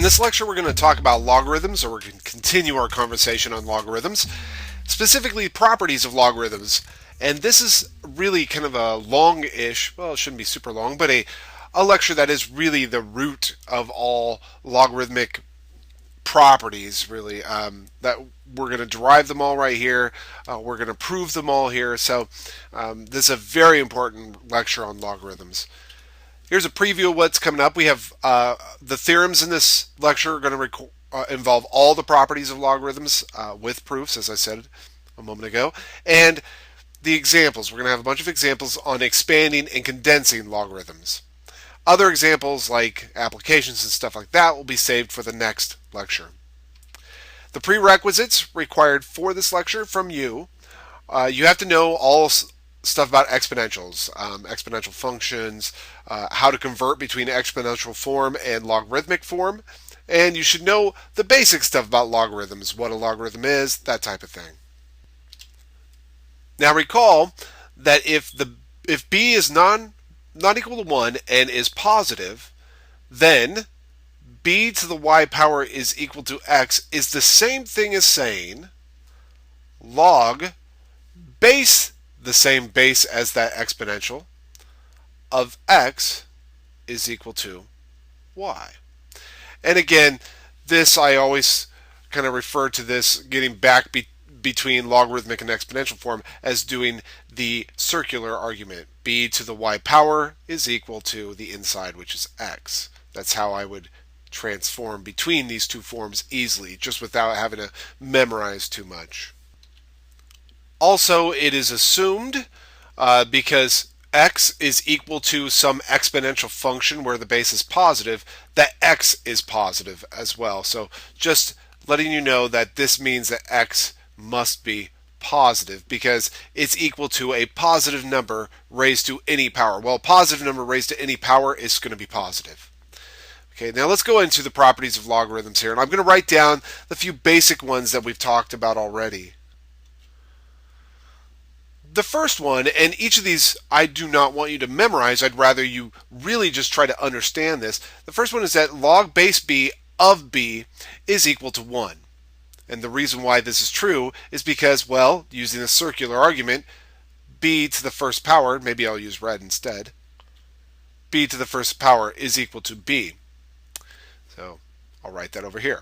In this lecture, we're going to talk about logarithms, or we're going to continue our conversation on logarithms, specifically properties of logarithms. And this is really kind of a long-ish, well, it shouldn't be super long, but a lecture that is really the root of all logarithmic properties, really, that we're going to derive them all right here. We're going to prove them all here. So this is a very important lecture on logarithms. Here's a preview of what's coming up. We have the theorems in this lecture are going to involve all the properties of logarithms with proofs, as I said a moment ago, and the examples. We're going to have a bunch of examples on expanding and condensing logarithms. Other examples like applications and stuff like that will be saved for the next lecture. The prerequisites required for this lecture from you, you have to know all stuff about exponentials, exponential functions, how to convert between exponential form and logarithmic form, and you should know the basic stuff about logarithms, what a logarithm is, that type of thing. Now recall that if b is not equal to 1 and is positive, then b to the y power is equal to x is the same thing as saying log base, the same base as that exponential, of x is equal to y. And again, this I always kind of refer to this getting back between logarithmic and exponential form as doing the circular argument. B to the y power is equal to the inside, which is x. That's how I would transform between these two forms easily, just without having to memorize too much. Also, it is assumed, because x is equal to some exponential function where the base is positive, that x is positive as well. So just letting you know that this means that x must be positive because it's equal to a positive number raised to any power. Well, a positive number raised to any power is going to be positive. Okay, now let's go into the properties of logarithms here, and I'm going to write down the few basic ones that we've talked about already. The first one, and each of these I do not want you to memorize, I'd rather you really just try to understand this. The first one is that log base b of b is equal to 1. And the reason why this is true is because, well, using a circular argument, b to the first power, maybe I'll use red instead, b to the first power is equal to b. So I'll write that over here.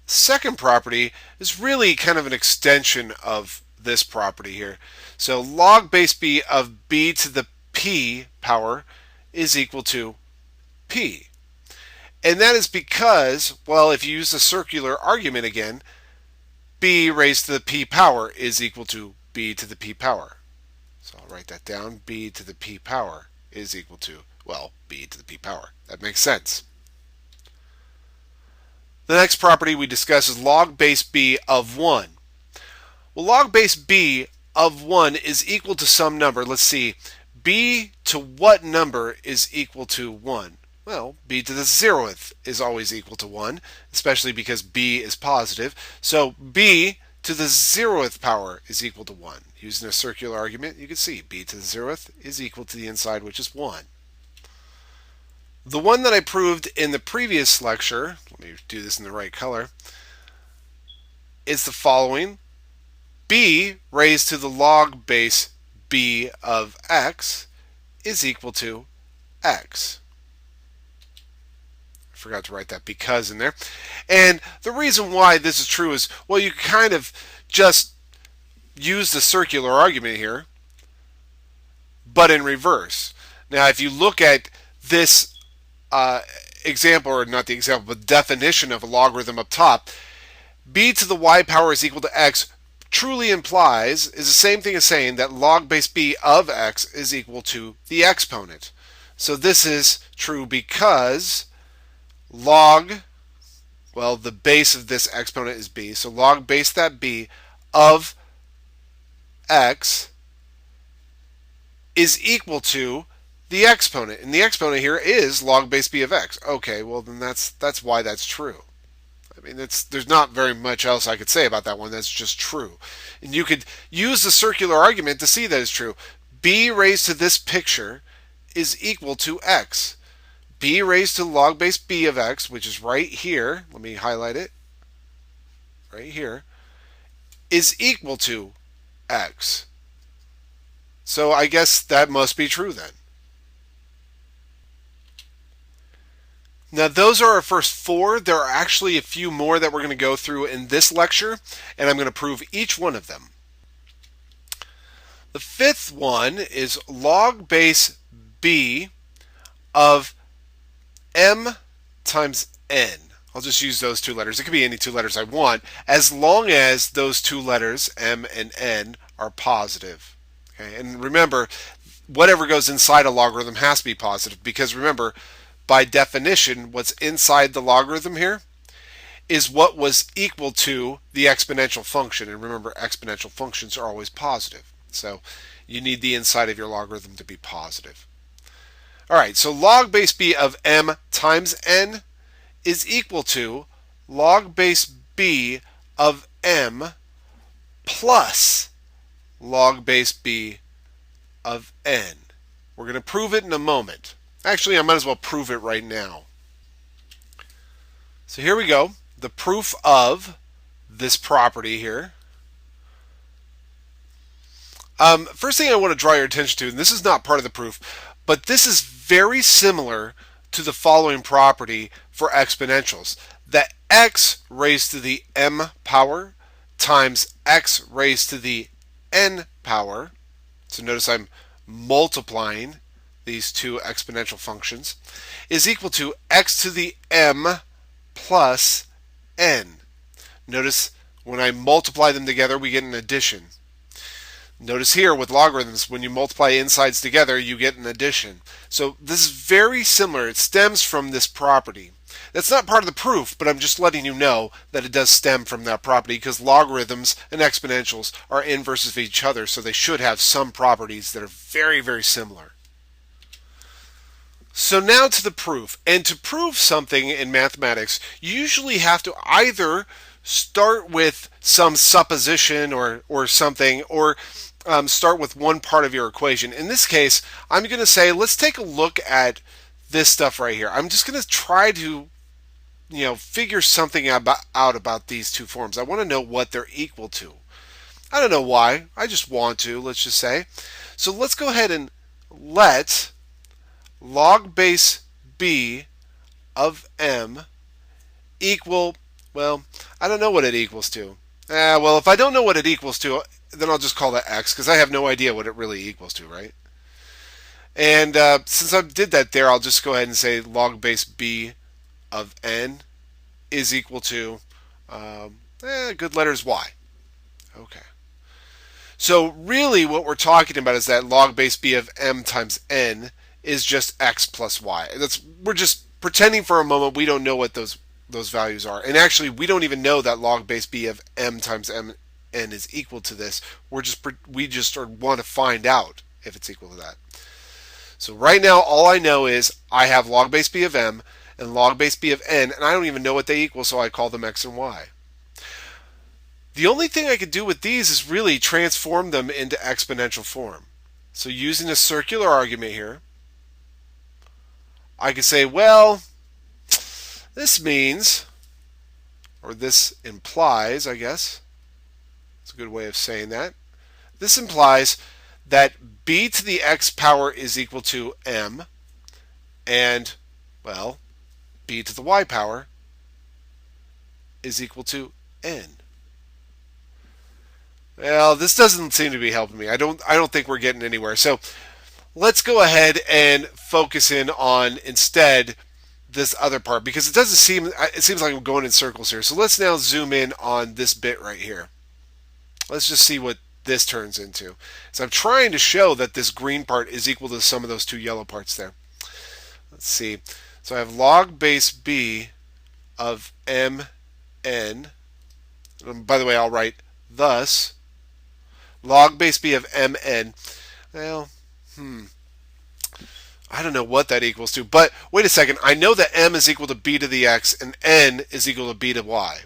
Second property is really kind of an extension of this property here. So log base b of b to the p power is equal to p. And that is because, well, if you use the circular argument again, b raised to the p power is equal to b to the p power. So I'll write that down. B to the p power is equal to, well, b to the p power. That makes sense. The next property we discuss is log base b of 1. Well, log base b of 1 is equal to some number. Let's see. B to what number is equal to 1? Well, b to the 0th is always equal to 1, especially because b is positive. So b to the 0th power is equal to 1. Using a circular argument, you can see b to the 0th is equal to the inside, which is 1. The one that I proved in the previous lecture, let me do this in the right color, is the following. B raised to the log base b of x is equal to x. I forgot to write that because in there. And the reason why this is true is, well, you kind of just use the circular argument here, but in reverse. Now, if you look at this example, or not the example, but definition of a logarithm up top, b to the y power is equal to x truly implies, is the same thing as saying that log base b of x is equal to the exponent. So this is true because log, well, the base of this exponent is b, so log base that b of x is equal to the exponent, and the exponent here is log base b of x. Okay, well then that's why that's true. I mean, there's not very much else I could say about that one. That's just true. And you could use the circular argument to see that it's true. B raised to this picture is equal to x. b raised to log base b of x, which is right here, let me highlight it, right here, is equal to x. So I guess that must be true then. Now those are our first four. There are actually a few more that we're going to go through in this lecture, and I'm going to prove each one of them. The fifth one is log base b of m times n. I'll just use those two letters. It could be any two letters I want, as long as those two letters, m and n, are positive. Okay? And remember, whatever goes inside a logarithm has to be positive, because remember, by definition, what's inside the logarithm here is what was equal to the exponential function. And remember, exponential functions are always positive. So you need the inside of your logarithm to be positive. All right, so log base b of m times n is equal to log base b of m plus log base b of n. We're going to prove it in a moment. Actually, I might as well prove it right now. So here we go. The proof of this property here. First thing I want to draw your attention to, and this is not part of the proof, but this is very similar to the following property for exponentials, that x raised to the m power times x raised to the n power. So notice I'm multiplying these two exponential functions, is equal to x to the m plus n. Notice when I multiply them together, we get an addition. Notice here with logarithms, when you multiply insides together, you get an addition. So this is very similar. It stems from this property. That's not part of the proof, but I'm just letting you know that it does stem from that property, because logarithms and exponentials are inverses of each other, so they should have some properties that are very, very similar. So now to the proof. And to prove something in mathematics, you usually have to either start with some supposition or something, or start with one part of your equation. In this case, I'm going to say, let's take a look at this stuff right here. I'm just going to try to figure something out about these two forms. I want to know what they're equal to. I don't know why. I just want to, let's just say. So let's go ahead and let log base b of m equal, well, I don't know what it equals to. Well, if I don't know what it equals to, then I'll just call that x, because I have no idea what it really equals to, right? And since I did that there, I'll just go ahead and say log base b of n is equal to, good letters, y. Okay. So really what we're talking about is that log base b of m times n is just x plus y. We're just pretending for a moment we don't know what those values are. And actually, we don't even know that log base b of m times n is equal to this. We just want to find out if it's equal to that. So right now, all I know is I have log base b of m and log base b of n, and I don't even know what they equal, so I call them x and y. The only thing I could do with these is really transform them into exponential form. So using a circular argument here, I could say, well, this means, or this implies, I guess, it's a good way of saying that. This implies that b to the x power is equal to m, and, well, b to the y power is equal to n. Well, this doesn't seem to be helping me. I don't think we're getting anywhere. So let's go ahead and focus in on instead this other part, because it seems like I'm going in circles here. So let's now zoom in on this bit right here. Let's just see what this turns into. So I'm trying to show that this green part is equal to the sum of those two yellow parts there. Let's see. So I have log base b of m n. By the way, I'll write thus log base b of m n. Well, I don't know what that equals to, but wait a second. I know that m is equal to b to the x and n is equal to b to y.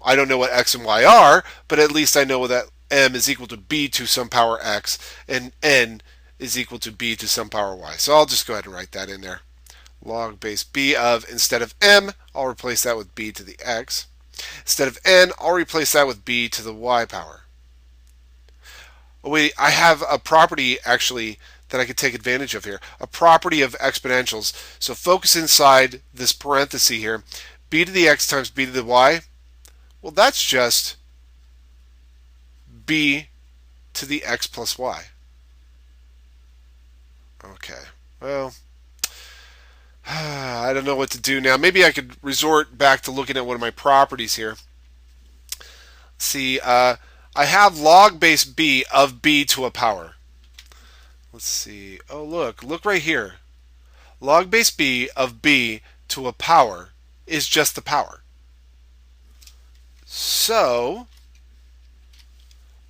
I don't know what x and y are, but at least I know that m is equal to b to some power x and n is equal to b to some power y. So I'll just go ahead and write that in there. log base b of, instead of m, I'll replace that with b to the x. Instead of n, I'll replace that with b to the y power. Oh wait, I have a property actually that I could take advantage of here. A property of exponentials. So focus inside this parenthesis here. B to the x times b to the y. Well, that's just b to the x plus y. Okay, well, I don't know what to do now. Maybe I could resort back to looking at one of my properties here. See, I have log base b of b to a power. Let's see. Oh, look right here. Log base b of b to a power is just the power. So,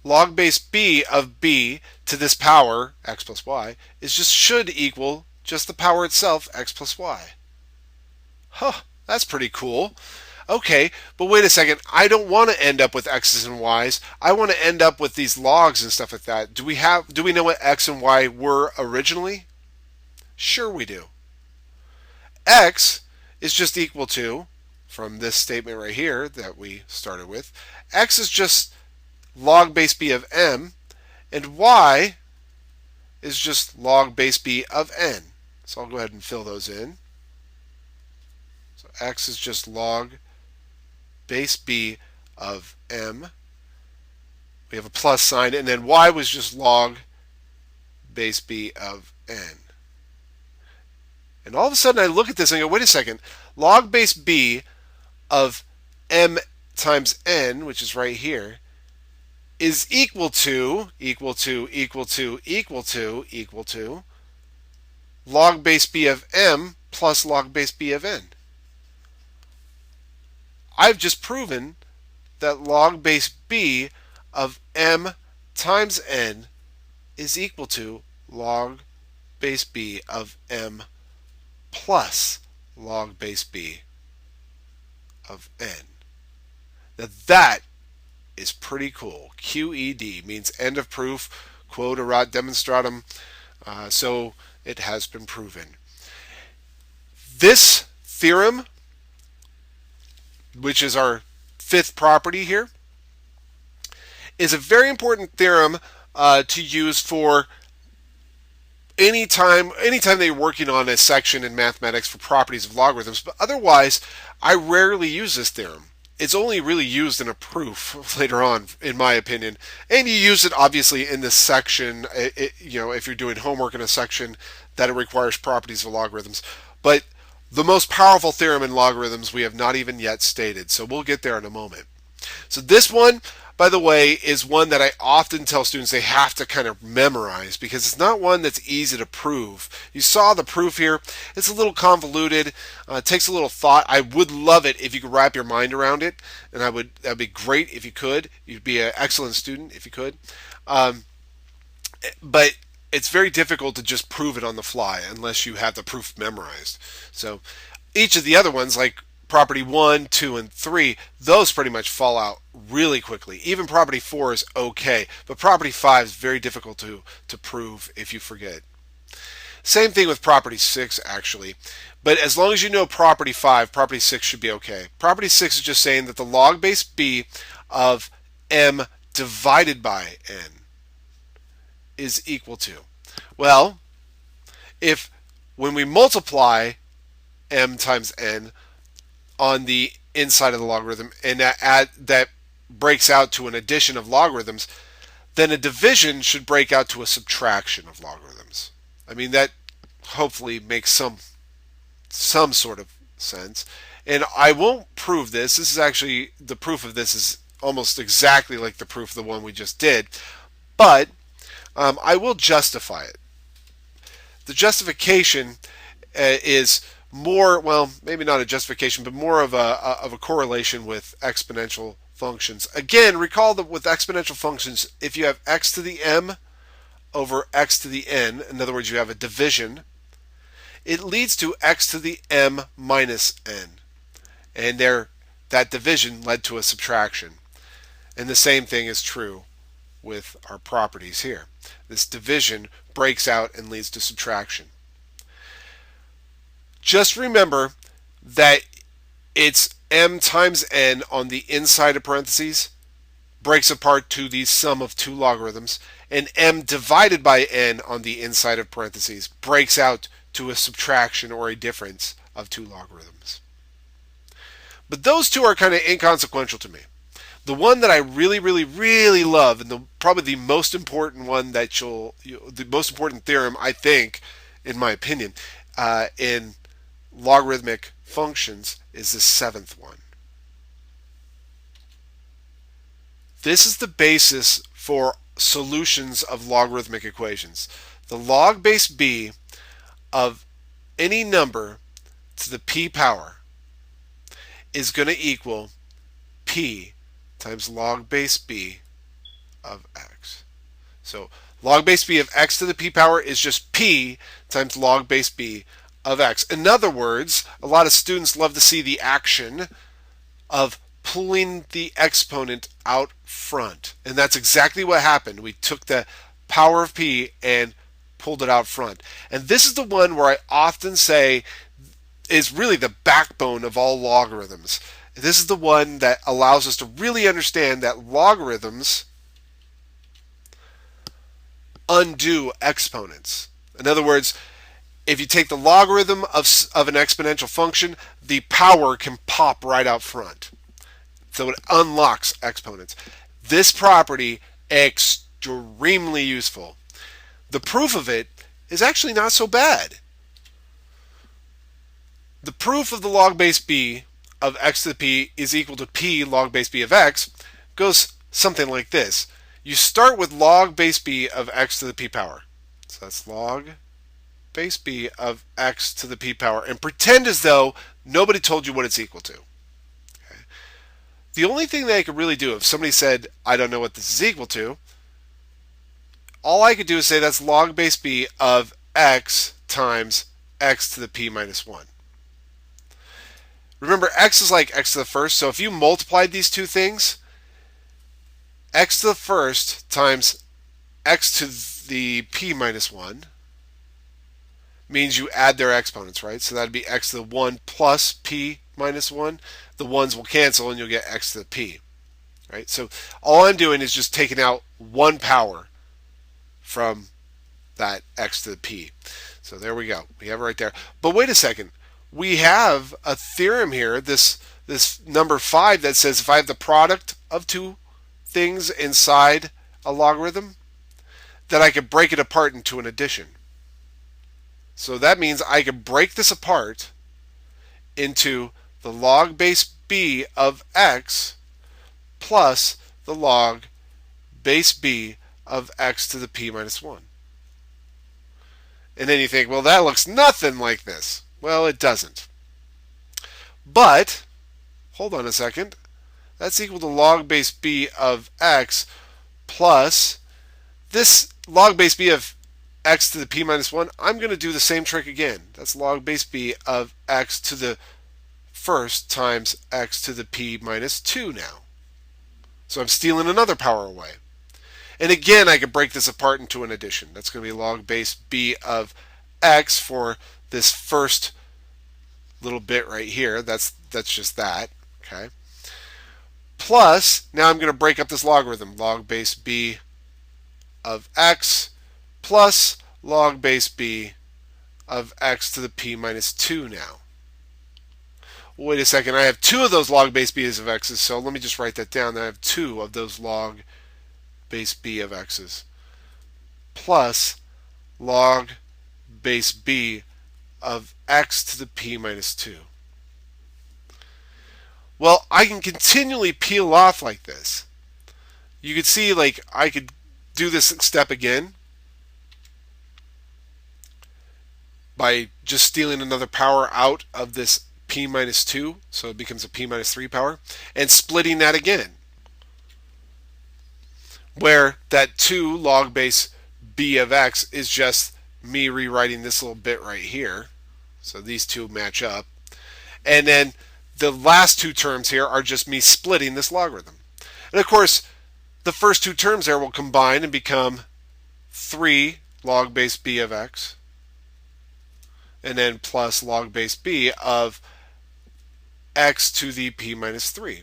log base b of b to this power, x plus y, should equal just the power itself, x plus y. Huh, that's pretty cool. Okay, but wait a second. I don't want to end up with x's and y's. I want to end up with these logs and stuff like that. Do we know what x and y were originally? Sure we do. X is just equal to, from this statement right here that we started with, x is just log base b of m, and y is just log base b of n. So I'll go ahead and fill those in. So x is just log base b of m. We have a plus sign, and then y was just log base b of n. And all of a sudden I look at this and I go, wait a second, log base b of m times n, which is right here, is equal to log base b of m plus log base b of n. I've just proven that log base b of m times n is equal to log base b of m plus log base b of n. Now that is pretty cool. QED means end of proof, quod erat demonstratum, so it has been proven. This theorem, which is our fifth property here, is a very important theorem to use for anytime that you're working on a section in mathematics for properties of logarithms, but otherwise I rarely use this theorem. It's only really used in a proof later on, in my opinion, and you use it obviously in this section, if you're doing homework in a section that it requires properties of logarithms. But the most powerful theorem in logarithms we have not even yet stated, so we'll get there in a moment. So this one, by the way, is one that I often tell students they have to kind of memorize because it's not one that's easy to prove. You saw the proof here. It's a little convoluted. It takes a little thought. I would love it if you could wrap your mind around it, and that'd be great if you could. You'd be an excellent student if you could. But it's very difficult to just prove it on the fly unless you have the proof memorized. So each of the other ones, like property 1, 2, and 3, those pretty much fall out really quickly. Even property 4 is okay, but property 5 is very difficult to prove if you forget. Same thing with property 6, actually. But as long as you know property 5, property 6 should be okay. Property 6 is just saying that the log base b of m divided by n is equal to. Well, if when we multiply m times n on the inside of the logarithm, and that breaks out to an addition of logarithms, then a division should break out to a subtraction of logarithms. I mean, that hopefully makes some sort of sense. And I won't prove this. This is actually, the proof of this is almost exactly like the proof of the one we just did, but I will justify it. The justification is more, well, maybe not a justification, but more of a correlation with exponential functions. Again, recall that with exponential functions, if you have x to the m over x to the n, in other words, you have a division, it leads to x to the m minus n. And that division led to a subtraction. And the same thing is true with our properties here. This division breaks out and leads to subtraction. Just remember that it's m times n on the inside of parentheses breaks apart to the sum of two logarithms, and m divided by n on the inside of parentheses breaks out to a subtraction or a difference of two logarithms. But those two are kind of inconsequential to me. The one that I really, really, really love, and probably the most important one that the most important theorem, I think, in my opinion, in logarithmic functions is the seventh one. This is the basis for solutions of logarithmic equations. The log base b of any number to the p power is going to equal p times log base b of x. So log base b of x to the p power is just p times log base b of x. In other words, a lot of students love to see the action of pulling the exponent out front. And that's exactly what happened. We took the power of p and pulled it out front. And this is the one where I often say is really the backbone of all logarithms. This is the one that allows us to really understand that logarithms undo exponents. In other words, if you take the logarithm of an exponential function, the power can pop right out front. So it unlocks exponents. This property extremely useful. The proof of it is actually not so bad. The proof of the log base b of x to the p is equal to p log base b of x goes something like this. You start with log base b of x to the p power. So that's log base b of x to the p power, and pretend as though nobody told you what it's equal to. Okay. The only thing that I could really do if somebody said, I don't know what this is equal to, all I could do is say that's log base b of x times x to the p minus 1. Remember, x is like x to the first, so if you multiplied these two things, x to the first times x to the p minus 1 means you add their exponents, right? So that'd be x to the 1 plus p minus 1. The 1's will cancel and you'll get x to the p, right? So all I'm doing is just taking out one power from that x to the p. So there we go. We have it right there. But wait a second. We have a theorem here, this number 5, that says if I have the product of two things inside a logarithm, that I could break it apart into an addition. So that means I could break this apart into the log base b of x plus the log base b of x to the p minus 1. And then you think, well, that looks nothing like this. Well, it doesn't. But, hold on a second. That's equal to log base b of x plus this log base b of x to the p minus 1. I'm going to do the same trick again. That's log base b of x to the first times x to the p minus 2 now. So I'm stealing another power away. And again, I can break this apart into an addition. That's going to be log base b of x for this first little bit right here. That's just that. Okay. Plus, now I'm going to break up this logarithm. Log base b of x plus log base b of x to the p minus 2 now. Wait a second. I have two of those log base b's of x's, so let me just write that down. I have two of those log base b of x's plus log base b of x to the p minus 2. Well, I can continually peel off like this. You could see, like, I could do this step again by just stealing another power out of this p minus 2, so it becomes a p minus 3 power, and splitting that again, where that 2 log base b of x is just me rewriting this little bit right here. So these two match up. And then the last two terms here are just me splitting this logarithm. And of course, the first two terms there will combine and become 3 log base b of x. and then plus log base b of x to the p minus 3.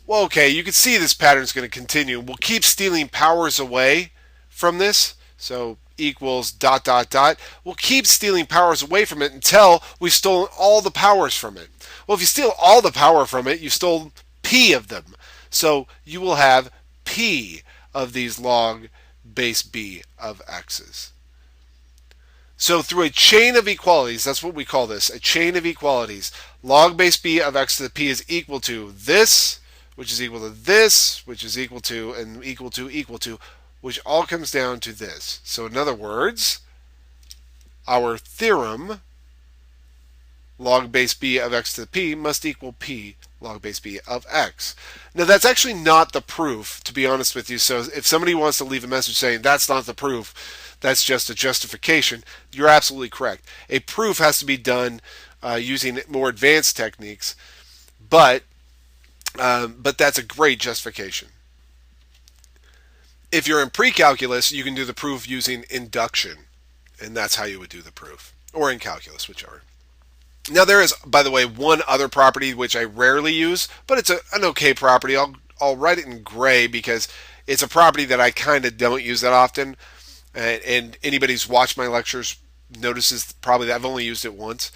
Well, okay, you can see this pattern is going to continue. We'll keep stealing powers away from this. So equals dot dot dot. We'll keep stealing powers away from it until we've stolen all the powers from it. Well, if you steal all the power from it, you stole p of them. So you will have p of these log base b of x's. So through a chain of equalities, that's what we call this, a chain of equalities, log base b of x to the p is equal to this, which is equal to this, which is equal to, and equal to, which all comes down to this. So in other words, our theorem, log base b of x to the p, must equal p log base b of x. Now that's actually not the proof, to be honest with you. So if somebody wants to leave a message saying that's not the proof, that's just a justification, you're absolutely correct. A proof has to be done using more advanced techniques, but that's a great justification. If you're in pre-calculus, you can do the proof using induction, and that's how you would do the proof, or in calculus, whichever. Now there is, by the way, one other property which I rarely use, but it's an okay property. I'll write it in gray because it's a property that I kind of don't use that often, and anybody who's watched my lectures notices probably that I've only used it once.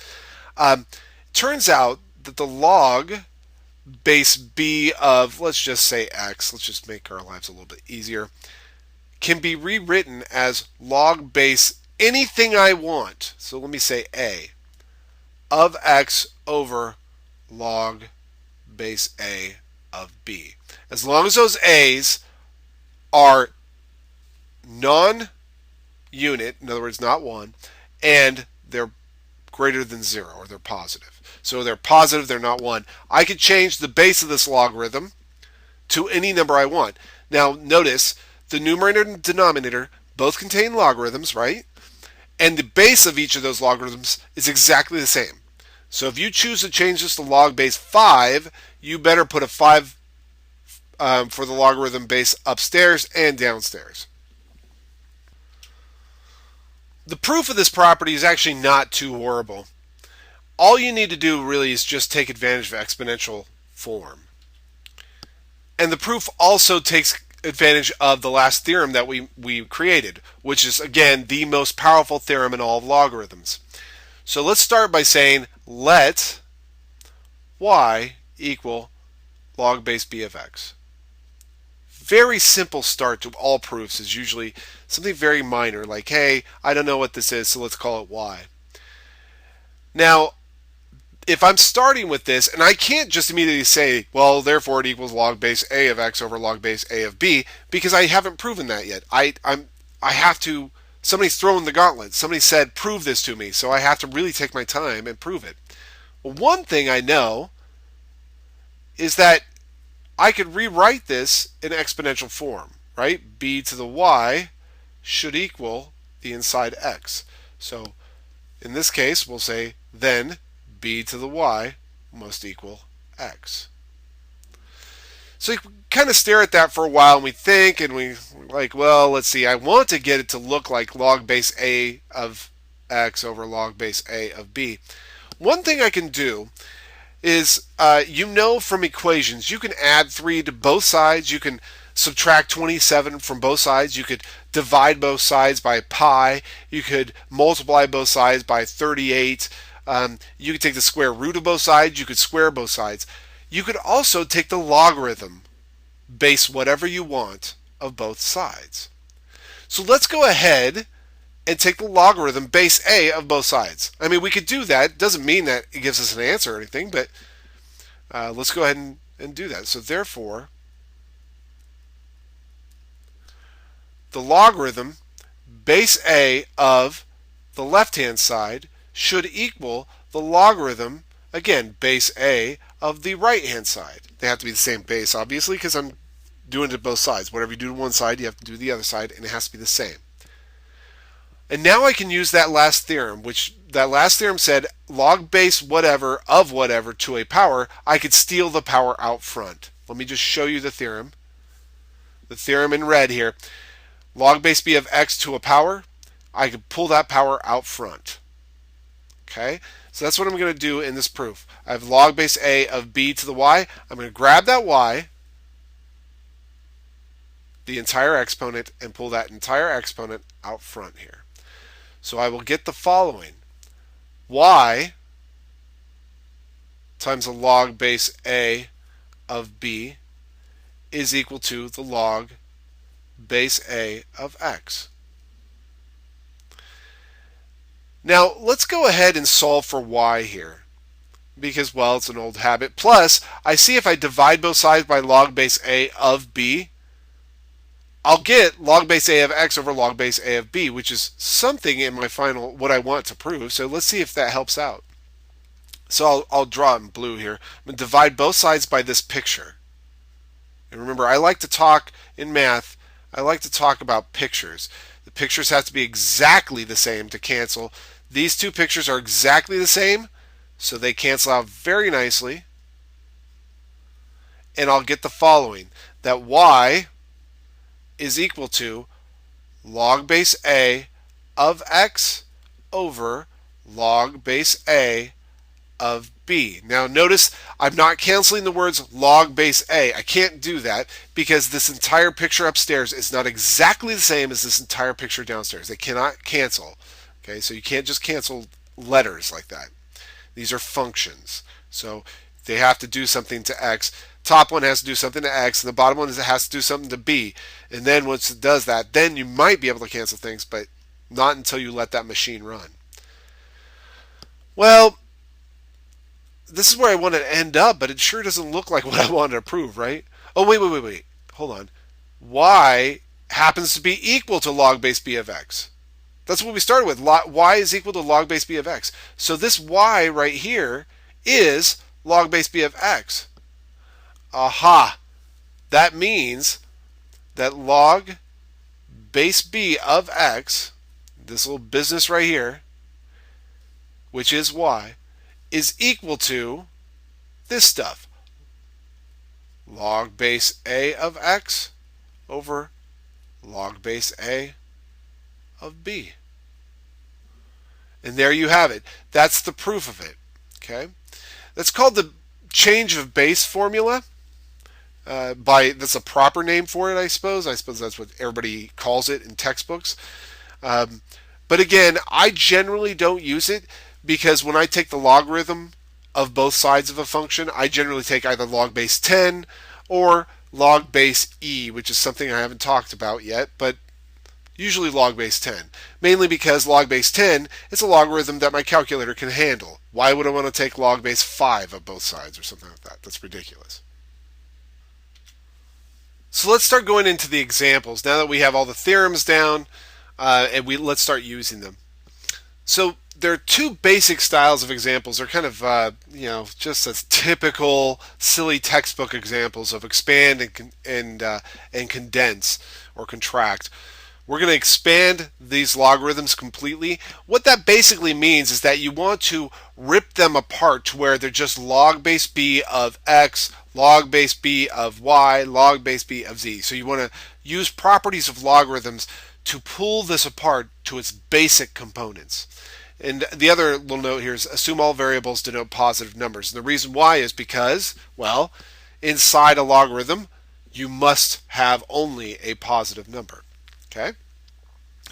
Turns out that the log base b of, let's just say x, let's just make our lives a little bit easier, can be rewritten as log base anything I want. So let me say a of x over log base a of b. As long as those a's are non-unit, in other words, not 1, and they're greater than 0, or they're positive. So they're positive, they're not 1. I could change the base of this logarithm to any number I want. Now notice, the numerator and denominator both contain logarithms, right? And the base of each of those logarithms is exactly the same. So if you choose to change this to log base 5, you better put a 5 for the logarithm base upstairs and downstairs. The proof of this property is actually not too horrible. All you need to do really is just take advantage of exponential form. And the proof also takes advantage of the last theorem that we created, which is, again, the most powerful theorem in all of logarithms. So let's start by saying let y equal log base b of x. Very simple start to all proofs is usually something very minor, like, hey, I don't know what this is, so let's call it y. Now, if I'm starting with this, and I can't just immediately say, well, therefore it equals log base a of x over log base a of b, because I haven't proven that yet. I have to, somebody's throwing the gauntlet. Somebody said, prove this to me, so I have to really take my time and prove it. Well, one thing I know is that I could rewrite this in exponential form, right? B to the y should equal the inside x. So in this case, we'll say then b to the y must equal x. So you kind of stare at that for a while and we think and we're like, well, let's see, I want to get it to look like log base a of x over log base a of b. One thing I can do is, you know from equations, you can add 3 to both sides, you can subtract 27 from both sides, you could divide both sides by pi, you could multiply both sides by 38, you could take the square root of both sides, you could square both sides. You could also take the logarithm, base whatever you want, of both sides. So let's go ahead and take the logarithm base a of both sides. I mean, we could do that. It doesn't mean that it gives us an answer or anything, but let's go ahead and do that. So therefore, the logarithm base a of the left-hand side should equal the logarithm, again, base a of the right-hand side. They have to be the same base, obviously, because I'm doing it to both sides. Whatever you do to one side, you have to do the other side, and it has to be the same. And now I can use that last theorem, which that last theorem said log base whatever of whatever to a power. I could steal the power out front. Let me just show you the theorem. The theorem in red here. Log base b of x to a power. I could pull that power out front. Okay, so that's what I'm going to do in this proof. I have log base a of b to the y. I'm going to grab that y, the entire exponent, and pull that entire exponent out front here. So I will get the following. Y times the log base a of b is equal to the log base a of x. Now let's go ahead and solve for y here, because, well, it's an old habit. Plus, I see if I divide both sides by log base a of b, I'll get log base a of x over log base a of b, which is something in my final, what I want to prove. So let's see if that helps out. So I'll draw it in blue here. I'm going to divide both sides by this picture. And remember, I like to talk in math, I like to talk about pictures. The pictures have to be exactly the same to cancel. These two pictures are exactly the same, so they cancel out very nicely. And I'll get the following, that y is equal to log base a of x over log base a of b. Now notice I'm not canceling the words log base a. I can't do that because this entire picture upstairs is not exactly the same as this entire picture downstairs. They cannot cancel. Okay, so you can't just cancel letters like that. These are functions. So they have to do something to x. Top one has to do something to x, and the bottom one has to do something to b. And then once it does that, then you might be able to cancel things, but not until you let that machine run. Well, this is where I want to end up, but it sure doesn't look like what I wanted to prove, right? Oh, wait. Hold on. Y happens to be equal to log base b of x. That's what we started with. Y is equal to log base b of x. So this y right here is log base b of x. Aha! That means that log base b of x, this little business right here, which is y, is equal to this stuff. Log base a of x over log base a of b. And there you have it. That's the proof of it. Okay? That's called the change of base formula. That's a proper name for it, I suppose. I suppose that's what everybody calls it in textbooks. But again, I generally don't use it because when I take the logarithm of both sides of a function, I generally take either log base 10 or log base e, which is something I haven't talked about yet, but usually log base 10. Mainly because log base 10 is a logarithm that my calculator can handle. Why would I want to take log base 5 of both sides or something like that? That's ridiculous. So let's start going into the examples now that we have all the theorems down, and let's start using them. So there are two basic styles of examples. They're kind of just as typical silly textbook examples of expand and condense or contract. We're going to expand these logarithms completely. What that basically means is that you want to rip them apart to where they're just log base b of x, log base b of y, log base b of z. So you want to use properties of logarithms to pull this apart to its basic components. And the other little note here is assume all variables denote positive numbers. And the reason why is because, well, inside a logarithm, you must have only a positive number. Okay?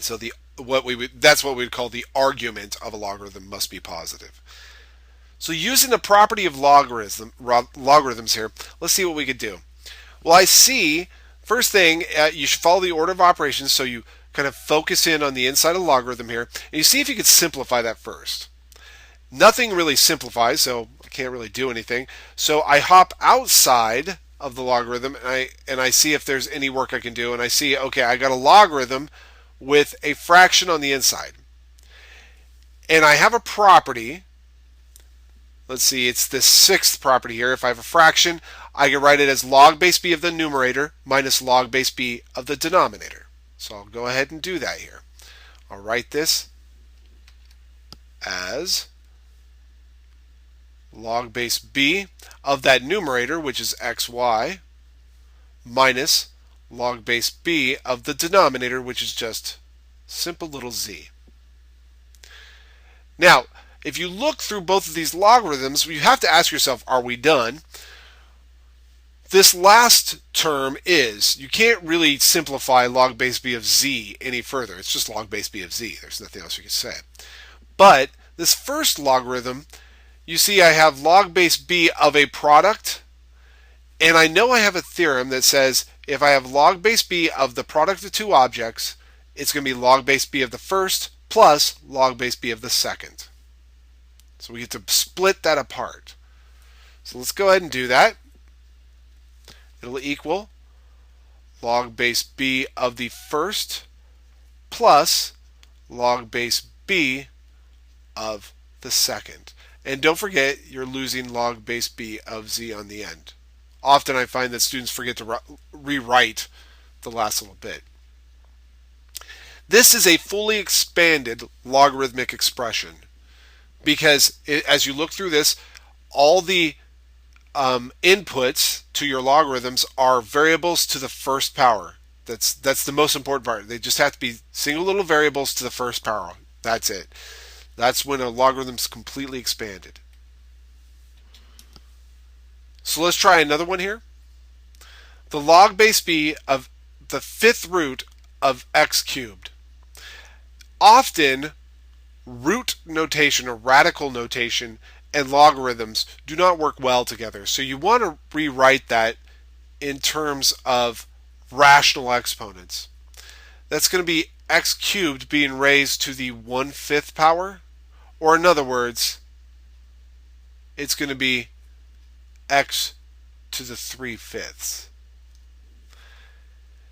So that's what we would call the argument of a logarithm must be positive. So using the property of logarithms here, let's see what we could do. Well, I see, first thing, you should follow the order of operations, so you kind of focus in on the inside of the logarithm here, and you see if you could simplify that first. Nothing really simplifies, so I can't really do anything. So I hop outside of the logarithm, and I see if there's any work I can do, and I see, okay, I got a logarithm with a fraction on the inside. And I have a property. Let's see, it's the sixth property here. If I have a fraction, I can write it as log base b of the numerator minus log base b of the denominator. So I'll go ahead and do that here. I'll write this as log base b of that numerator, which is xy, minus log base b of the denominator, which is just simple little z. Now, if you look through both of these logarithms, you have to ask yourself, are we done? This last term is, you can't really simplify log base b of z any further. It's just log base b of z. There's nothing else you can say. But this first logarithm, you see I have log base b of a product, and I know I have a theorem that says if I have log base b of the product of two objects, it's going to be log base b of the first plus log base b of the second. So we get to split that apart. So let's go ahead and do that. It'll equal log base b of the first plus log base b of the second. And don't forget, you're losing log base b of z on the end. Often I find that students forget to rewrite the last little bit. This is a fully expanded logarithmic expression because as you look through this, all the inputs to your logarithms are variables to the first power. That's the most important part. They just have to be single little variables to the first power. That's it. That's when a logarithm's completely expanded. So let's try another one here. The log base b of the fifth root of x cubed. Often, root notation or radical notation and logarithms do not work well together. So you want to rewrite that in terms of rational exponents. That's going to be x cubed being raised to the 1/5 power, or in other words, it's going to be x to the 3/5.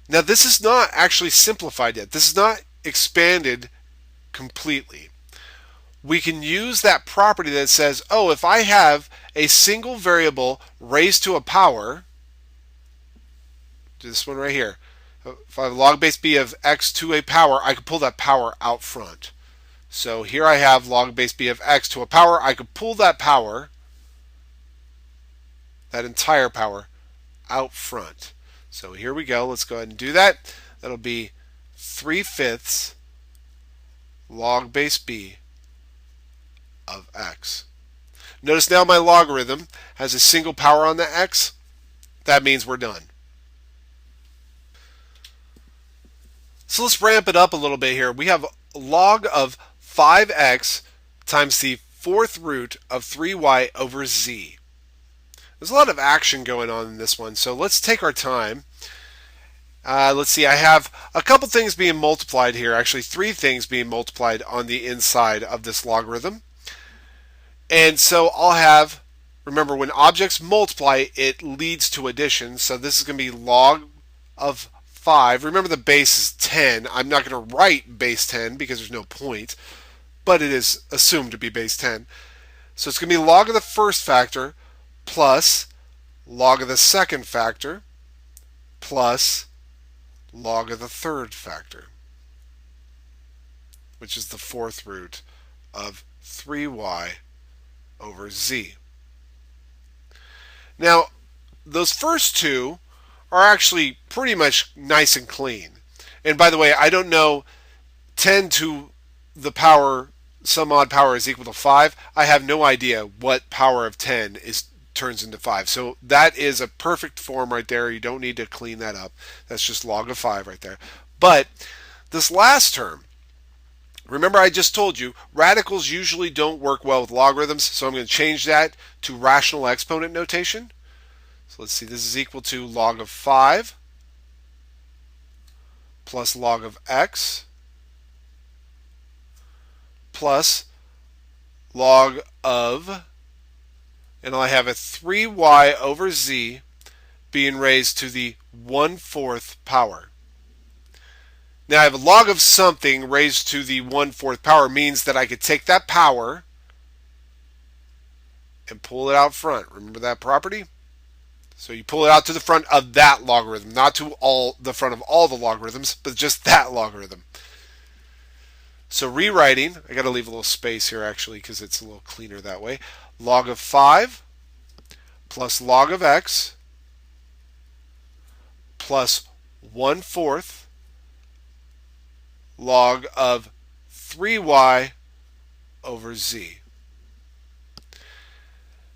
Now this is not actually simplified yet. This is not expanded completely. We can use that property that says, oh, if I have a single variable raised to a power, do this one right here. If I have log base b of x to a power, I could pull that power out front. So here I have log base b of x to a power. I could pull that power, that entire power, out front. So here we go. Let's go ahead and do that. That'll be 3/5 log base b of x. Notice now my logarithm has a single power on the x. That means we're done. So let's ramp it up a little bit here. We have log of 5x times the fourth root of 3y over z. There's a lot of action going on in this one, so let's take our time. Let's see, I have a couple things being multiplied here, actually 3 things being multiplied on the inside of this logarithm. And so I'll have, remember when objects multiply, it leads to addition, so this is going to be log of 5. Remember the base is 10. I'm not going to write base 10 because there's no point, but it is assumed to be base 10. So it's going to be log of the first factor plus log of the second factor plus log of the third factor, which is the fourth root of 3y over z. Now, those first two are actually pretty much nice and clean. And by the way, I don't know 10 to the power, some odd power is equal to 5. I have no idea what power of 10 turns into 5. So that is a perfect form right there. You don't need to clean that up. That's just log of 5 right there. But this last term, remember I just told you radicals usually don't work well with logarithms, so I'm going to change that to rational exponent notation. So let's see, this is equal to log of 5 plus log of x plus log of, and I have a 3y over z being raised to the 1/4 power. Now I have a log of something raised to the 1/4 power means that I could take that power and pull it out front. Remember that property? So you pull it out to the front of that logarithm, not to the front of all the logarithms, but just that logarithm. So rewriting, I got to leave a little space here actually because it's a little cleaner that way. Log of 5 plus log of x plus 1/4 log of 3y over z.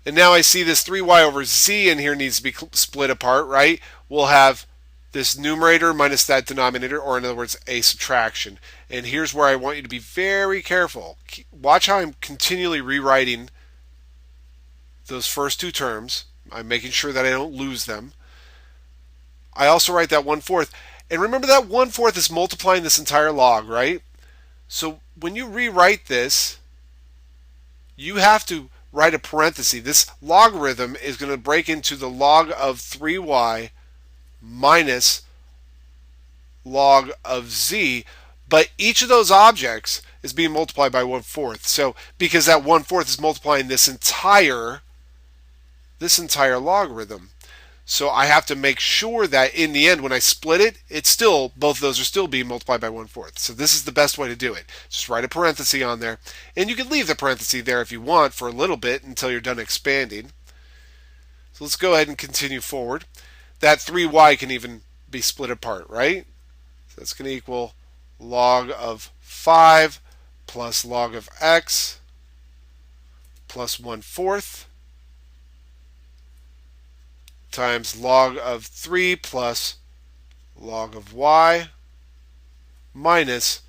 And now I see this 3y over z in here needs to be split apart, right? We'll have this numerator minus that denominator, or in other words, a subtraction. And here's where I want you to be very careful. Watch how I'm continually rewriting those first two terms. I'm making sure that I don't lose them. I also write that 1/4. And remember that 1/4 is multiplying this entire log, right? So when you rewrite this, you have to write a parenthesis. This logarithm is going to break into the log of 3y minus log of z, but each of those objects is being multiplied by 1/4. So because that 1/4 is multiplying this entire logarithm. So I have to make sure that in the end, when I split it, it's still, both of those are still being multiplied by 1/4. So this is the best way to do it. Just write a parenthesis on there. And you can leave the parenthesis there if you want for a little bit until you're done expanding. So let's go ahead and continue forward. That 3y can even be split apart, right? So that's going to equal log of 5 plus log of x plus 1/4 times log of 3 plus log of y minus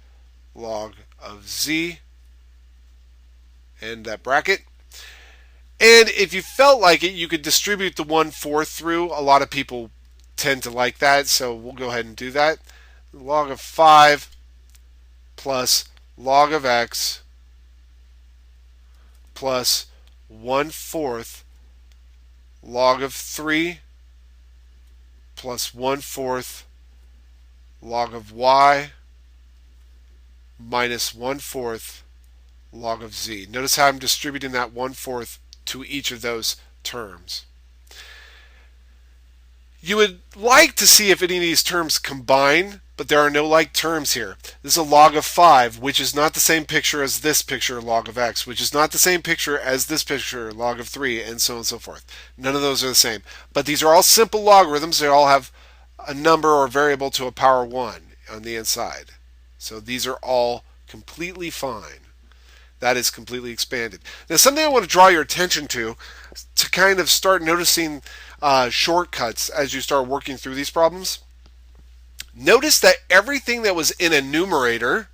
log of z, and that bracket. And if you felt like it, you could distribute the 1/4 through. A lot of people tend to like that, so we'll go ahead and do that. Log of 5 plus log of x plus 1/4 log of 3 plus 1/4 log of y minus 1/4 log of z. Notice how I'm distributing that 1/4 to each of those terms. You would like to see if any of these terms combine, but there are no like terms here. This is a log of 5, which is not the same picture as this picture, log of x, which is not the same picture as this picture, log of 3, and so on and so forth. None of those are the same. But these are all simple logarithms. They all have a number or variable to a power 1 on the inside. So these are all completely fine. That is completely expanded. Now, something I want to draw your attention to kind of start noticing shortcuts as you start working through these problems. Notice that everything that was in a numerator,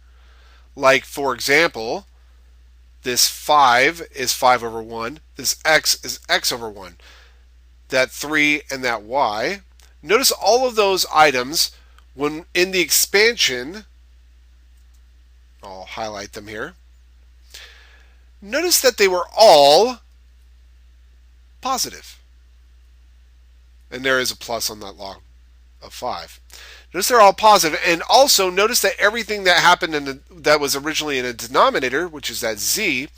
like for example, this 5 is 5 over 1, this x is x over 1, that 3 and that y. Notice all of those items, when in the expansion, I'll highlight them here. Notice that they were all positive. And there is a plus on that log of 5. Notice they're all positive. And also notice that everything that happened that was originally in a denominator, which is that z,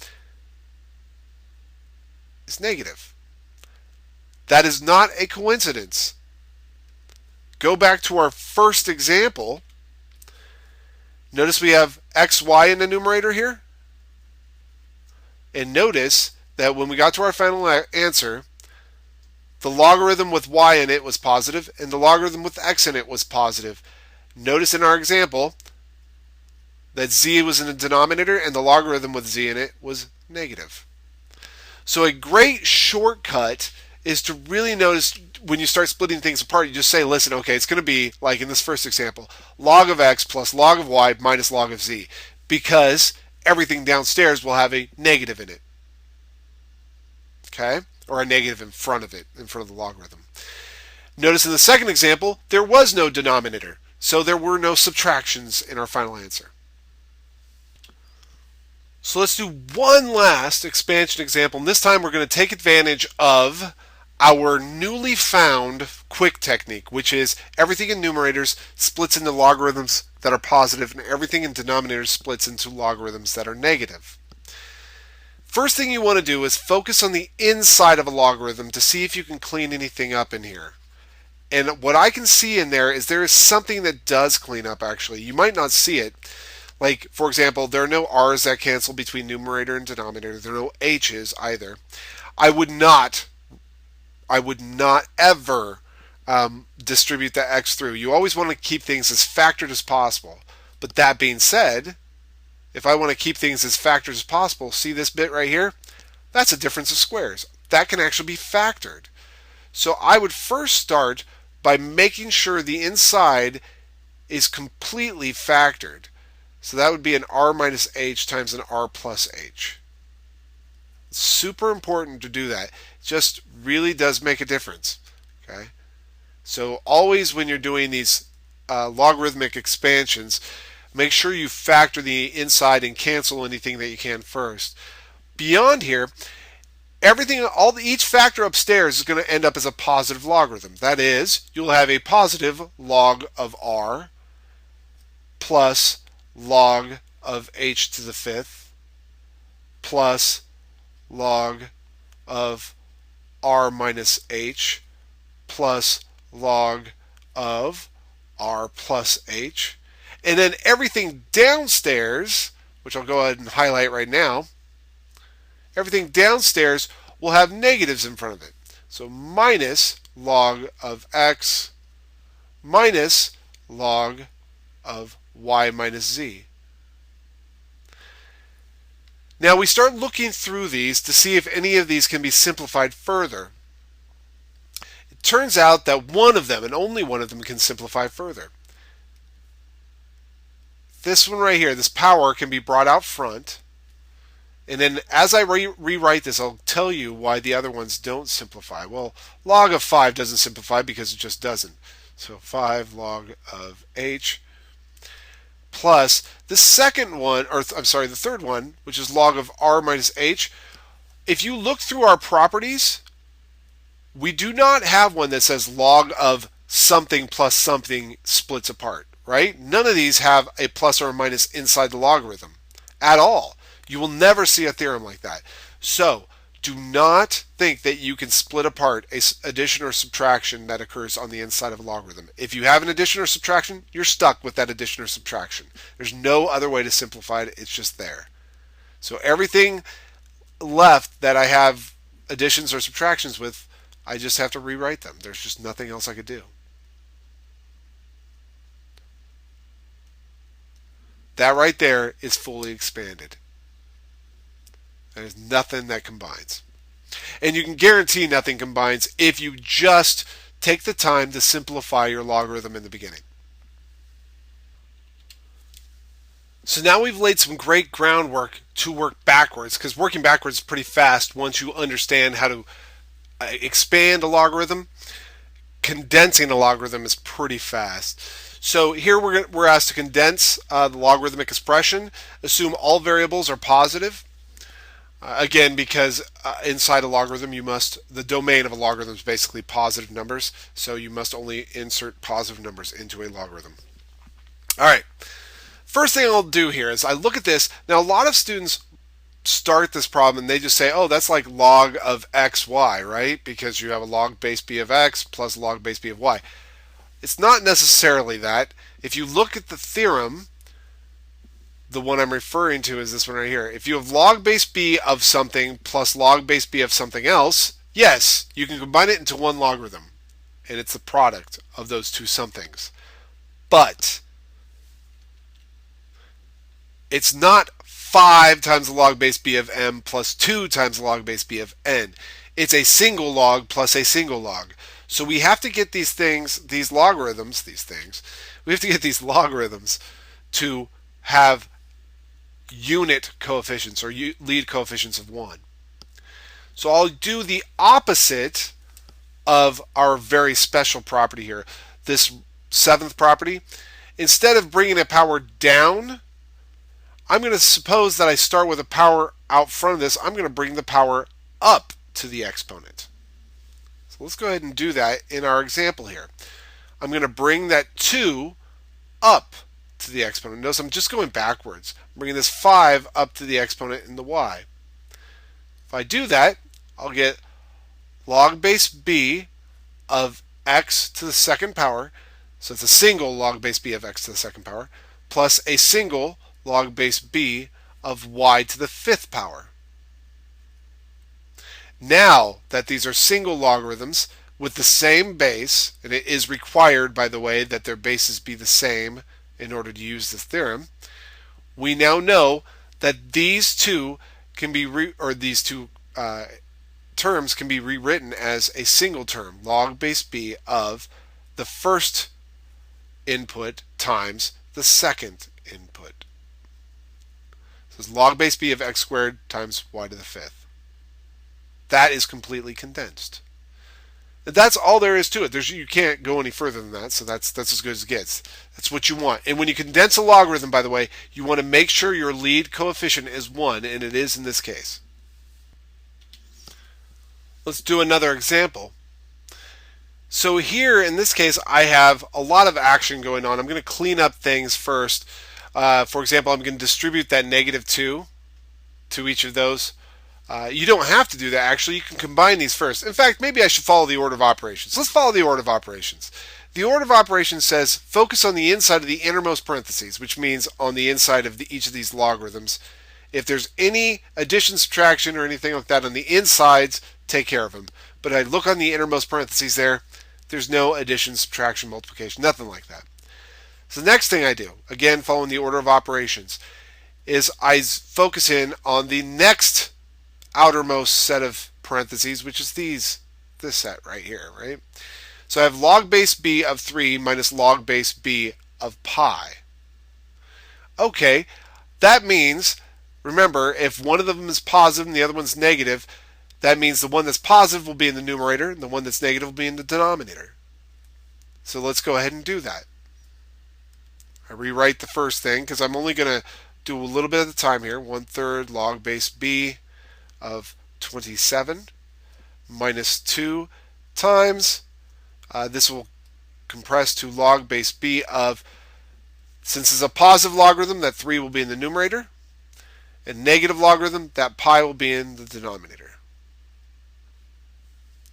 is negative. That is not a coincidence. Go back to our first example. Notice we have xy in the numerator here. And notice that when we got to our final answer, the logarithm with y in it was positive, and the logarithm with x in it was positive. Notice in our example that z was in the denominator, and the logarithm with z in it was negative. So a great shortcut is to really notice when you start splitting things apart, you just say, listen, okay, it's going to be, like in this first example, log of x plus log of y minus log of z, because everything downstairs will have a negative in it. Okay? Or a negative in front of it, in front of the logarithm. Notice in the second example, there was no denominator, so there were no subtractions in our final answer. So let's do one last expansion example, and this time we're going to take advantage of our newly found quick technique, which is everything in numerators splits into logarithms that are positive, and everything in denominators splits into logarithms that are negative. First thing you want to do is focus on the inside of a logarithm to see if you can clean anything up in here. And what I can see in there is something that does clean up, actually. You might not see it. Like, for example, there are no r's that cancel between numerator and denominator. There are no h's either. I would not ever distribute the x through. You always want to keep things as factored as possible. But that being said, if I want to keep things as factored as possible, see this bit right here? That's a difference of squares. that can actually be factored. So I would first start by making sure the inside is completely factored. So that would be an r minus h times an r plus h. It's super important to do that. It just really does make a difference. Okay. So always when you're doing these logarithmic expansions, make sure you factor the inside and cancel anything that you can first. Beyond here, each factor upstairs is going to end up as a positive logarithm. That is, you'll have a positive log of r plus log of h to the fifth plus log of r minus h plus log of r plus h. And then everything downstairs, which I'll go ahead and highlight right now, everything downstairs will have negatives in front of it. So minus log of x minus log of y minus z. Now we start looking through these to see if any of these can be simplified further. It turns out that one of them, and only one of them, can simplify further. This one right here, this power, can be brought out front. And then as I rewrite this, I'll tell you why the other ones don't simplify. Well, log of 5 doesn't simplify because it just doesn't. So 5 log of h plus the second one, or I'm sorry, the third one, which is log of r minus h. If you look through our properties, we do not have one that says log of something plus something splits apart, right? None of these have a plus or a minus inside the logarithm at all. You will never see a theorem like that. So do not think that you can split apart a addition or subtraction that occurs on the inside of a logarithm. If you have an addition or subtraction, you're stuck with that addition or subtraction. There's no other way to simplify it. It's just there. So everything left that I have additions or subtractions with, I just have to rewrite them. There's just nothing else I could do. That right there is fully expanded. There's nothing that combines. And you can guarantee nothing combines if you just take the time to simplify your logarithm in the beginning. So now we've laid some great groundwork to work backwards, because working backwards is pretty fast once you understand how to expand a logarithm. Condensing a logarithm is pretty fast. So here we're asked to condense the logarithmic expression. Assume all variables are positive. Again, because inside a logarithm the domain of a logarithm is basically positive numbers, so you must only insert positive numbers into a logarithm. All right, first thing I'll do here is I look at this. Now a lot of students start this problem and they just say, oh, that's like log of xy, right? Because you have a log base b of x plus log base b of y. It's not necessarily that. If you look at the theorem, the one I'm referring to is this one right here. If you have log base b of something plus log base b of something else, yes, you can combine it into one logarithm. And it's the product of those two somethings. But it's not 5 times the log base b of m plus 2 times the log base b of n. It's a single log plus a single log. So we have to get we have to get these logarithms to have unit coefficients or lead coefficients of 1. So I'll do the opposite of our very special property here, this seventh property. Instead of bringing a power down, I'm going to suppose that I start with a power out front of this. I'm going to bring the power up to the exponent. So let's go ahead and do that in our example here. I'm going to bring that 2 up to the exponent. Notice I'm just going backwards. I'm bringing this 5 up to the exponent in the y. If I do that, I'll get log base b of x to the second power, so it's a single log base b of x to the second power, plus a single log base b of y to the fifth power. Now that these are single logarithms with the same base, and it is required, by the way, that their bases be the same in order to use this theorem, we now know that these two can be these two terms can be rewritten as a single term, log base b of the first input times the second input. So it's log base b of x squared times y to the fifth. That is completely condensed. That's all there is to it. You can't go any further than that, so that's as good as it gets. That's what you want. And when you condense a logarithm, by the way, you want to make sure your lead coefficient is 1, and it is in this case. Let's do another example. So here, in this case, I have a lot of action going on. I'm going to clean up things first. For example, I'm going to distribute that -2 to each of those. You don't have to do that, actually. You can combine these first. In fact, maybe I should follow the order of operations. Let's follow the order of operations. The order of operations says focus on the inside of the innermost parentheses, which means on the inside of each of these logarithms. If there's any addition, subtraction, or anything like that on the insides, take care of them. But I look on the innermost parentheses there, there's no addition, subtraction, multiplication, nothing like that. So the next thing I do, again following the order of operations, is I focus in on the next outermost set of parentheses, which is this set right here, right? So I have log base b of 3 minus log base b of pi. Okay, that means, remember, if one of them is positive and the other one's negative, that means the one that's positive will be in the numerator and the one that's negative will be in the denominator. So let's go ahead and do that. I rewrite the first thing because I'm only going to do a little bit at a time here. 1/3 log base b of 27 minus 2 times, this will compress to log base b of, since it's a positive logarithm, that 3 will be in the numerator, and negative logarithm, that pi will be in the denominator.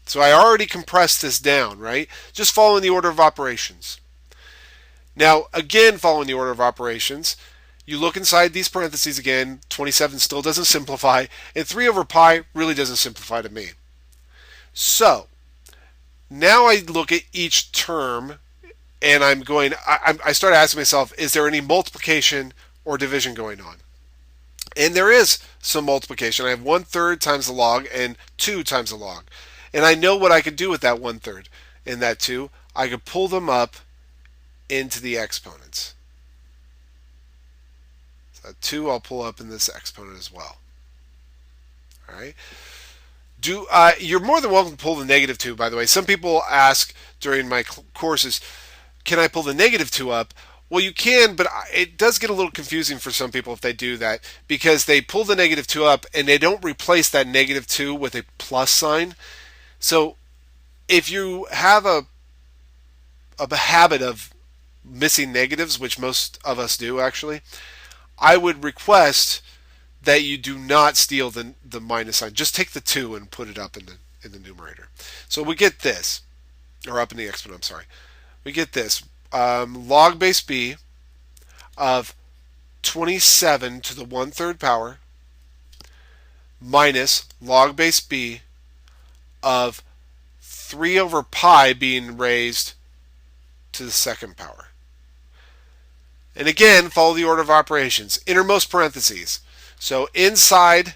So I already compressed this down, right? Just following the order of operations. Now, again, following the order of operations, you look inside these parentheses again, 27 still doesn't simplify, and 3 over pi really doesn't simplify to me. So, now I look at each term, and I start asking myself, is there any multiplication or division going on? And there is some multiplication. I have 1/3 times the log and 2 times the log. And I know what I could do with that 1/3 and that 2. I could pull them up into the exponents. 2 I'll pull up in this exponent as well. All right. You're more than welcome to pull the -2, by the way. Some people ask during my courses, can I pull the -2 up? Well, you can, but it does get a little confusing for some people if they do that, because they pull the -2 up and they don't replace that -2 with a plus sign. So if you have a habit of missing negatives, which most of us do actually, I would request that you do not steal the minus sign. Just take the 2 and put it up in the numerator. So we get this, or up in the exponent, I'm sorry. We get this, log base b of 27 to the 1/3 power minus log base b of 3 over pi being raised to the second power. And again, follow the order of operations. Innermost parentheses. So inside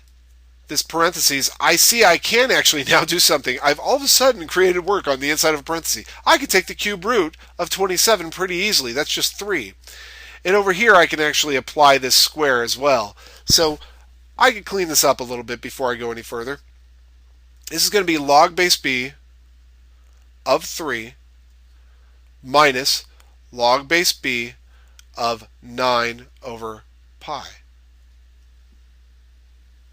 this parentheses, I see I can actually now do something. I've all of a sudden created work on the inside of a parenthesis. I could take the cube root of 27 pretty easily. That's just 3. And over here, I can actually apply this square as well. So I can clean this up a little bit before I go any further. This is going to be log base b of 3 minus log base b of 9 over pi.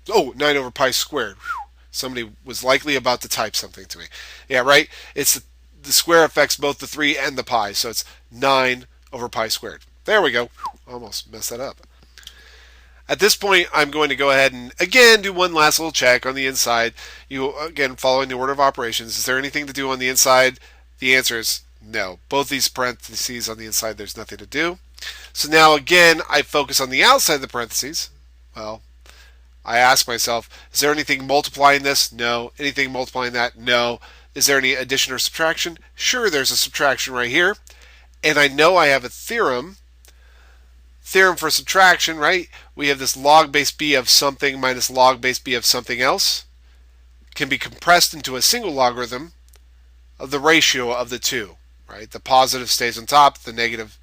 Oh, 9 over pi squared. Whew. Somebody was likely about to type something to me. Yeah, right? It's the square affects both the 3 and the pi, so it's 9 over pi squared. There we go. Whew, almost messed that up. At this point, I'm going to go ahead and, again, do one last little check on the inside. Again, following the order of operations. Is there anything to do on the inside? The answer is no. Both these parentheses on the inside, there's nothing to do. So now, again, I focus on the outside of the parentheses. Well, I ask myself, is there anything multiplying this? No. Anything multiplying that? No. Is there any addition or subtraction? Sure, there's a subtraction right here. And I know I have a theorem. Theorem for subtraction, right? We have this log base b of something minus log base b of something else. can be compressed into a single logarithm of the ratio of the two, right? The positive stays on top, the negative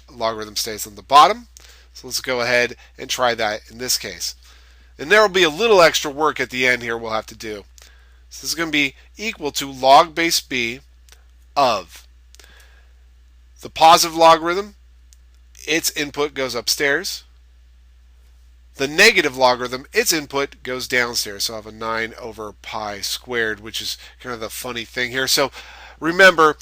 logarithm stays on the bottom. So let's go ahead and try that in this case. And there will be a little extra work at the end here we'll have to do. So this is going to be equal to log base b of the positive logarithm, its input goes upstairs. The negative logarithm, its input goes downstairs. So I have a 9 over pi squared, which is kind of the funny thing here. So remember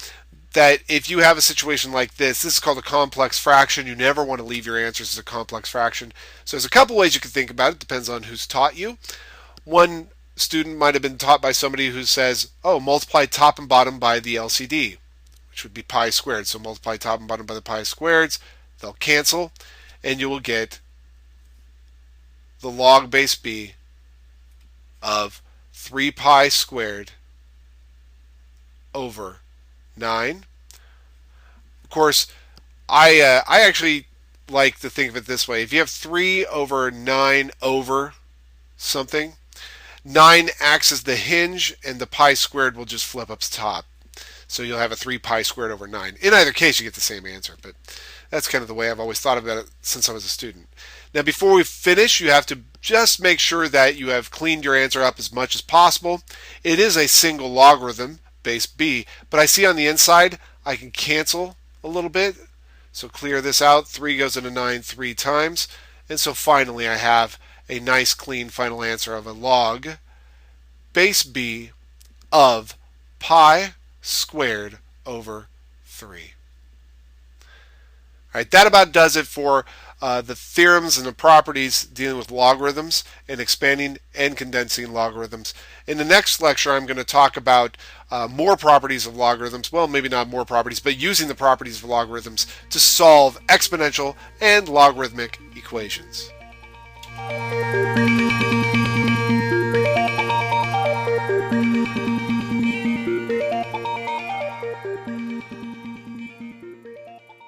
that if you have a situation like this is called a complex fraction. You never want to leave your answers as a complex fraction. So there's a couple ways you can think about it. Depends on who's taught you. One student might have been taught by somebody who says, oh, multiply top and bottom by the LCD, which would be pi squared. So multiply top and bottom by the pi squareds. They'll cancel, and you will get the log base b of 3 pi squared over 9. Of course, I actually like to think of it this way. If you have 3 over 9 over something, 9 acts as the hinge, and the pi squared will just flip up top. So you'll have a 3 pi squared over 9. In either case, you get the same answer, but that's kind of the way I've always thought about it since I was a student. Now, before we finish, you have to just make sure that you have cleaned your answer up as much as possible. It is a single logarithm, base b, but I see on the inside I can cancel a little bit. So clear this out. 3 goes into 9 3 times. And so finally I have a nice clean final answer of a log base b of pi squared over 3. All right, that about does it for the theorems and the properties dealing with logarithms and expanding and condensing logarithms. In the next lecture, I'm going to talk about more properties of logarithms. Well, maybe not more properties, but using the properties of logarithms to solve exponential and logarithmic equations.